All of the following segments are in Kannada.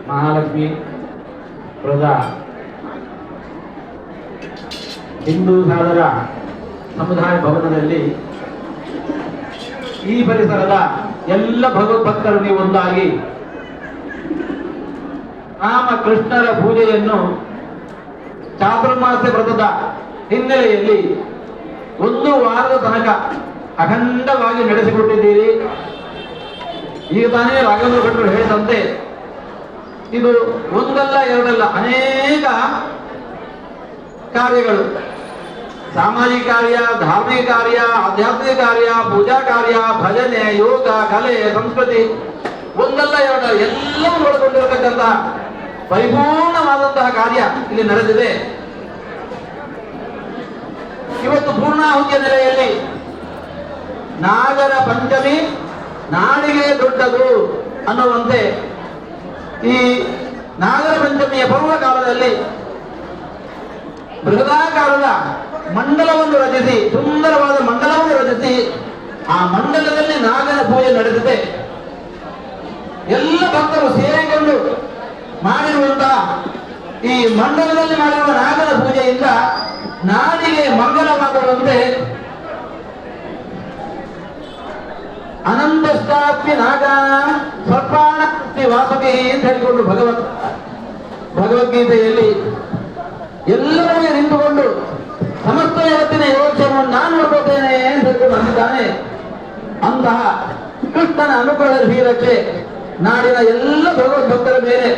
ಮಹಾಲಕ್ಷ್ಮಿ ಪ್ರದ ಹಿಂದೂ ಸಾಗರ ಸಮುದಾಯ ಭವನದಲ್ಲಿ ಈ ಪರಿಸರದ ಎಲ್ಲ ಭಗವದ್ಭಕ್ತರು ನೀವು ಒಂದಾಗಿ ರಾಮ ಕೃಷ್ಣರ ಪೂಜೆಯನ್ನು ಚಾತುರ್ಮಾಸ್ಯ ವ್ರತದ ಹಿನ್ನೆಲೆಯಲ್ಲಿ 1 ವಾರದ ತನಕ ಅಖಂಡವಾಗಿ ನಡೆಸಿಕೊಟ್ಟಿದ್ದೀರಿ. ಈಗ ತಾನೇ ರಾಘವೇಂದ್ರ ಭಟ್ರು ಹೇಳಿದಂತೆ ಇದು ಒಂದಲ್ಲ ಎರಡಲ್ಲ ಅನೇಕ ಕಾರ್ಯಗಳು, ಸಾಮಾಜಿಕ ಕಾರ್ಯ, ಧಾರ್ಮಿಕ ಕಾರ್ಯ, ಆಧ್ಯಾತ್ಮಿಕ ಕಾರ್ಯ, ಪೂಜಾ ಕಾರ್ಯ, ಭಜನೆ, ಯೋಗ, ಕಲೆ, ಸಂಸ್ಕೃತಿ ಒಂದಲ್ಲ ಎರಡಲ್ಲ ಎಲ್ಲವೂ ಒಳಗೊಂಡಿರತಕ್ಕಂತಹ ಪರಿಪೂರ್ಣವಾದಂತಹ ಕಾರ್ಯ ಇಲ್ಲಿ ನಡೆದಿದೆ. ಇವತ್ತು ಪೂರ್ಣಾಹುತಿಯ ನೆಲೆಯಲ್ಲಿ ನಾಗರ ಪಂಚಮಿ ನಾಡಿಗೆ ದೊಡ್ಡದು ಅನ್ನುವಂತೆ ಈ ನಾಗರ ಪಂಚಮಿಯ ಪರ್ವ ಕಾಲದಲ್ಲಿ ಬೃಹದಾಕಾರದ ಮಂಡಲವನ್ನು ರಚಿಸಿ, ಸುಂದರವಾದ ಮಂಡಲವನ್ನು ರಚಿಸಿ ಆ ಮಂಡಲದಲ್ಲಿ ನಾಗರ ಪೂಜೆ ನಡೆದಿದೆ. ಎಲ್ಲ ಭಕ್ತರು ಸೇರಿಕೊಂಡು ಮಾಡಿರುವಂತಹ ಈ ಮಂಡಲದಲ್ಲಿ ಮಾಡಿರುವ ನಾಗರ ಪೂಜೆಯಿಂದ ನಾಡಿಗೆ ಮಂಗಲವಾಗುವಂತೆ ಅನಂತಸ್ತಾಪಿ ನಾಗ ಸರ್ಪಾಣ ವಾಸುಕಿ ಅಂತ ಹೇಳಿಕೊಂಡು ಭಗವದ್ಗೀತೆಯಲ್ಲಿ ಎಲ್ಲರೂ ನಿಂತುಕೊಂಡು ಸಮಸ್ತ ಜಗತ್ತಿನ ಯೋಚನೆಯನ್ನು ನಾನು ನೋಡುತ್ತೇನೆ ಅಂತ ಹೇಳಿಕೊಂಡು ಅಂದಿದ್ದಾನೆ. ಅಂತಹ ಕೃಷ್ಣನ ಅನುಗ್ರಹ ಶ್ರೀರಕ್ಷೆ ನಾಡಿನ ಎಲ್ಲ ಭಗವದ್ಭಕ್ತರ ಮೇಲೆ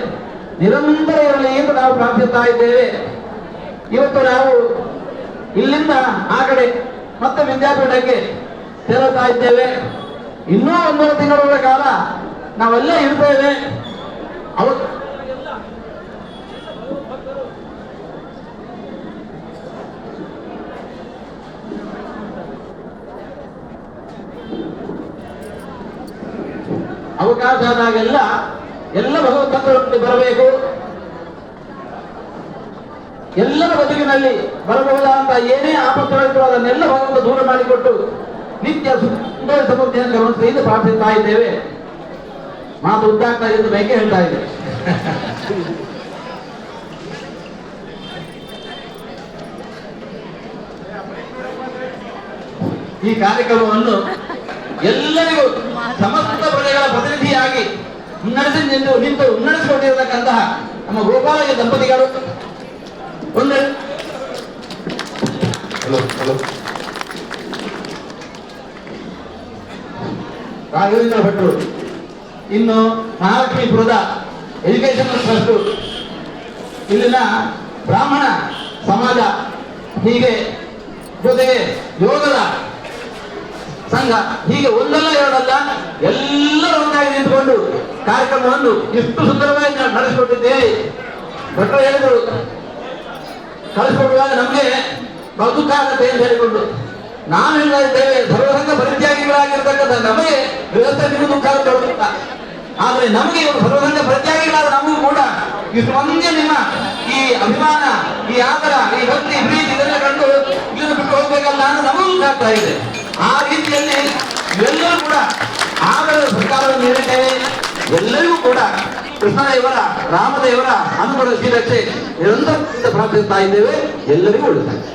ನಿರಂತರ ಇರಲಿ ಎಂದು ನಾವು ಪ್ರಾರ್ಥಿಸ್ತಾ ಇದ್ದೇವೆ. ಇವತ್ತು ನಾವು ಇಲ್ಲಿಂದ ಆ ಕಡೆ ಮತ್ತೆ ವಿದ್ಯಾಪೀಠಕ್ಕೆ ತೆರಳುತ್ತಾ ಇದ್ದೇವೆ. ಇನ್ನೂ 1 ತಿಂಗಳ ಕಾಲ ನಾವೆಲ್ಲೇ ಇರ್ತೇವೆ. ಅವಕಾಶ ಆದಾಗೆಲ್ಲ ಎಲ್ಲ ಭಗವದ್ಭಕ್ತರೊಟ್ಟಿಗೆ ಬರಬೇಕು. ಎಲ್ಲರ ಬದುಕಿನಲ್ಲಿ ಬರಬಹುದಾದ ಏನೇ ಆಪತ್ತುಗಳಿದ್ರು ಅದನ್ನೆಲ್ಲ ಭಗವಂತ ದೂರ ಮಾಡಿಕೊಟ್ಟು ನಿತ್ಯ ಸುಂದರ ಸಮೃದ್ಧಿಯನ್ನು ಗಮನಿಸಿ ಎಂದು ಪ್ರಾರ್ಥಿಸ್ತಾ ಇದ್ದೇವೆ. ಮಾತು ಉದ್ದಾಗ್ತಾ ಎಂದು ಬೇಕೆ ಹೇಳ್ತಾ ಇದೆ. ಈ ಕಾರ್ಯಕ್ರಮವನ್ನು ಎಲ್ಲರಿಗೂ ಸಮಸ್ತ ಪ್ರಜೆಗಳ ಪ್ರತಿನಿಧಿಯಾಗಿ ನಿಂತು ಮುನ್ನಡೆಸಿಕೊಂಡಿರತಕ್ಕಂತಹ ನಮ್ಮ ಗೋಪಾಲಯ್ಯ ದಂಪತಿಗಳು ರಾಘವೇಂದ್ರ ಭಟ್ರು, ಇನ್ನು ಮಹಾಲಕ್ಷ್ಮೀಪುರದ ಎಜುಕೇಶನ್ ಟ್ರಸ್ಟ್, ಇಲ್ಲಿನ ಬ್ರಾಹ್ಮಣ ಸಮಾಜ, ಹೀಗೆ ಜೊತೆಗೆ ಯೋಗದ ಸಂಘ, ಹೀಗೆ ಒಂದಲ್ಲ ಎರಡಲ್ಲ ಎಲ್ಲರೂ ಒಂದಾಗಿ ನಿಂತುಕೊಂಡು ಕಾರ್ಯಕ್ರಮವನ್ನು ಇಷ್ಟು ಸುಂದರವಾಗಿ ನಡೆಸಿಕೊಟ್ಟಿದ್ದೇವೆ. ಭಟ್ರು ಹೇಳಿದರು, ಕಳಿಸಿಕೊಡುವಾಗ ನಮಗೆ ದುಃಖ ಆಗುತ್ತೆ ಅಂತ ಹೇಳಿಕೊಂಡು ನಾನು ಹೇಳ್ತಾ ಇದ್ದೇವೆ, ಸರ್ವಸಂಘ ಪರಿತ್ಯಾಗಿಗಳಾಗಿರ್ತಕ್ಕಂಥ ನಮಗೆ ವ್ಯವಸ್ಥೆ ನಿಮಗೆ ದುಃಖ ಆಗುತ್ತೆ. ಆದರೆ ನಮಗೆ ಇವರು ಸರ್ವಸಂಘ ಪರಿತ್ಯಾಗಿಗಳಾದ ನಮಗೂ ಕೂಡ ಇಷ್ಟು ಮಂದಿ ನಿಮ್ಮ ಈ ಅಭಿಮಾನ, ಈ ಆದರ, ಈ ಭಕ್ತಿ, ಪ್ರೀತಿ ಇದೆಲ್ಲ ಕಂಡು ಇದನ್ನು ಬಿಟ್ಟು ಹೋಗ್ಬೇಕಲ್ಲ ಅಂತ ನಮಗೂ ದುಃಖ ಆಗ್ತಾ ಇದೆ. ಆ ರೀತಿಯಲ್ಲಿ ಎಲ್ಲರೂ ಕೂಡ ಆದರದ ಸರ್ಕಾರವನ್ನು ನೀಡಿದ್ದೇವೆ. ಎಲ್ಲರಿಗೂ ಕೂಡ ಕೃಷ್ಣದೇವರ, ರಾಮದೇವರ ಅನುಗ್ರಹ ಶ್ರೀರಕ್ಷೆ ನಿರಂತರ ಪ್ರಾರ್ಥಿಸ್ತಾ ಇದ್ದೇವೆ. ಎಲ್ಲರಿಗೂ ಒಳ್ಳೆಯದಾಗಿದೆ.